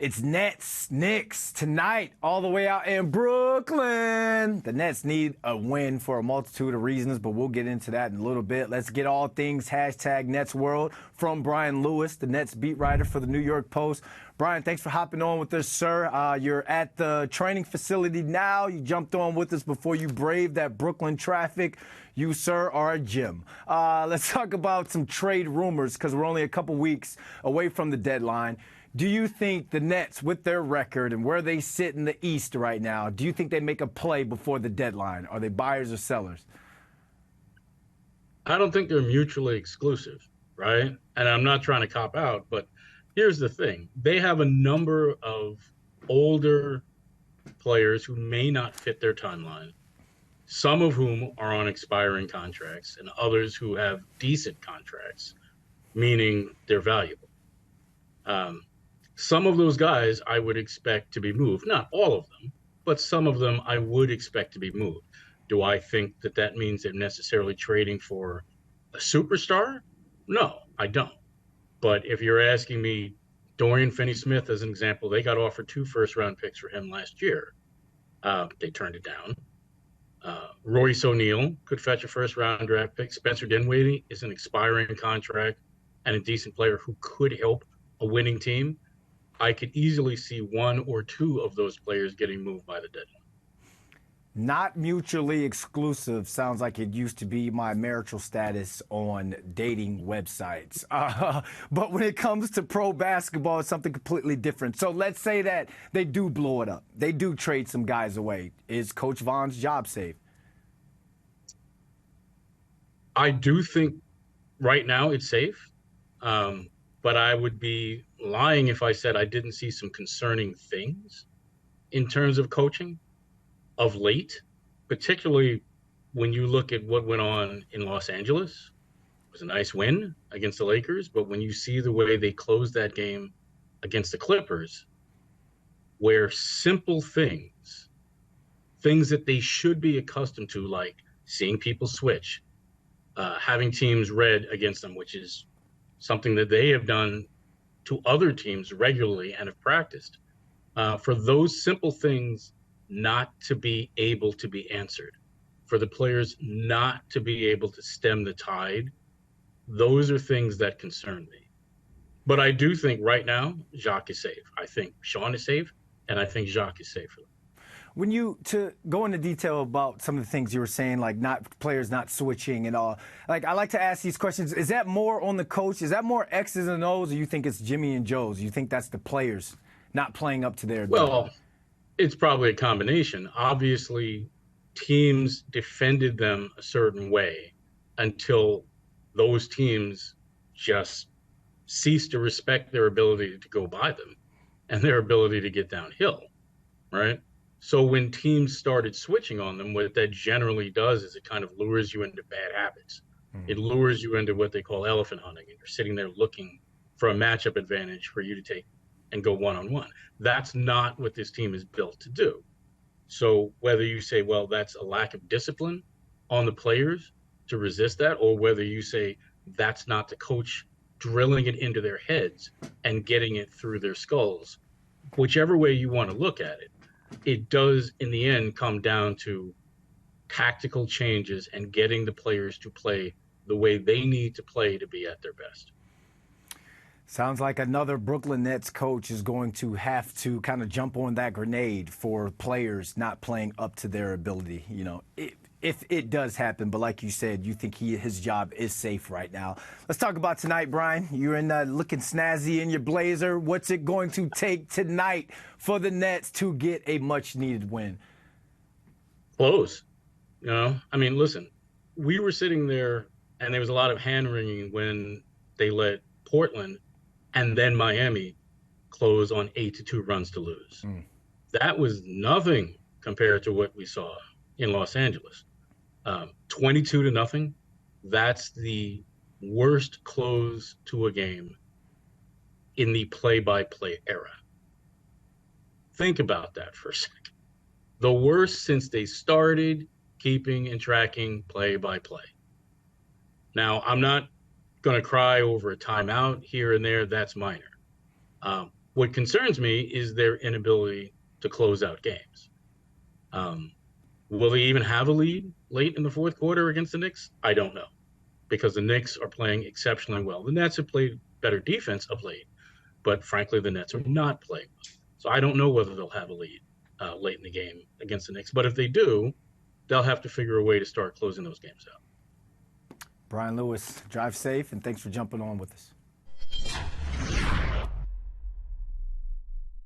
It's Nets, Knicks tonight, all the way out in Brooklyn. The Nets need a win for a multitude of reasons, but we'll get into that in a little bit. Let's get all things hashtag Nets World from Brian Lewis, the Nets beat writer for the New York Post. Brian, thanks for hopping on with us, sir. You're at the training facility now. You jumped on with us before you braved that Brooklyn traffic. You, sir, are a gem. Let's talk about some trade rumors because we're only a couple weeks away from the deadline. Do you think the Nets, with their record and where they sit in the East right now, do you think they make a play before the deadline? Are they buyers or sellers? I don't think they're mutually exclusive, right? And I'm not trying to cop out, but here's the thing. They have a number of older players who may not fit their timeline, some of whom are on expiring contracts, and others who have decent contracts, meaning they're valuable. Some of those guys I would expect to be moved. Not all of them, but some of them I would expect to be moved. Do I think that that means they're necessarily trading for a superstar? No, I don't. But if you're asking me, Dorian Finney-Smith, as an example, they got offered 2 first-round picks for him last year. They turned it down. Royce O'Neal could fetch a first-round draft pick. Spencer Dinwiddie is an expiring contract and a decent player who could help a winning team. I could easily see 1 or 2 of those players getting moved by the deadline. Not mutually exclusive sounds like it used to be my marital status on dating websites. But when it comes to pro basketball, it's something completely different. So let's say that they do blow it up. They do trade some guys away. Is Coach Vaughn's job safe? I do think right now it's safe. But I would be lying if I said I didn't see some concerning things in terms of coaching of late, particularly when you look at what went on in Los Angeles. It was a nice win against the Lakers, but when you see the way they closed that game against the Clippers, where simple things that they should be accustomed to, like seeing people switch, having teams red against them, which is something that they have done to other teams regularly and have practiced, for those simple things not to be able to be answered, for the players not to be able to stem the tide, those are things that concern me. But I do think right now, Jacque is safe. I think Sean is safe, and I think Jacque is safe for them. When you, to go into detail about some of the things you were saying, like not players not switching and all, like I like to ask these questions. Is that more on the coach? Is that more X's and O's, or you think it's Jimmy and Joe's? You think that's the players not playing up to their Well, it's probably a combination. Obviously, teams defended them a certain way until those teams just ceased to respect their ability to go by them and their ability to get downhill, right? So when teams started switching on them, what that generally does is it kind of lures you into bad habits. It lures you into what they call elephant hunting, and you're sitting there looking for a matchup advantage for you to take and go one-on-one. That's not what this team is built to do. So whether you say, well, that's a lack of discipline on the players to resist that, or whether you say that's not the coach drilling it into their heads and getting it through their skulls, whichever way you want to look at it, it does in the end come down to tactical changes and getting the players to play the way they need to play to be at their best. Sounds like another Brooklyn Nets coach is going to have to kind of jump on that grenade for players not playing up to their ability, you know, if it does happen. But like you said, you think his job is safe right now. Let's talk about tonight, Brian. You're in looking snazzy in your blazer. What's it going to take tonight for the Nets to get a much-needed win? Close. You know, I mean, listen, we were sitting there and there was a lot of hand-wringing when they let Portland and then Miami close on 8-2 runs to lose. That was nothing compared to what we saw in Los Angeles. 22-0. That's the worst close to a game in the play-by-play era. Think about that for a second. The worst since they started keeping and tracking play-by-play. Now, I'm not going to cry over a timeout here and there. That's minor. What concerns me is their inability to close out games. Um, will they even have a lead late in the fourth quarter against the Knicks? I don't know, because the Knicks are playing exceptionally well. The Nets have played better defense of late, but frankly, the Nets are not playing well. So I don't know whether they'll have a lead late in the game against the Knicks. But if they do, they'll have to figure a way to start closing those games out. Brian Lewis, drive safe, and thanks for jumping on with us.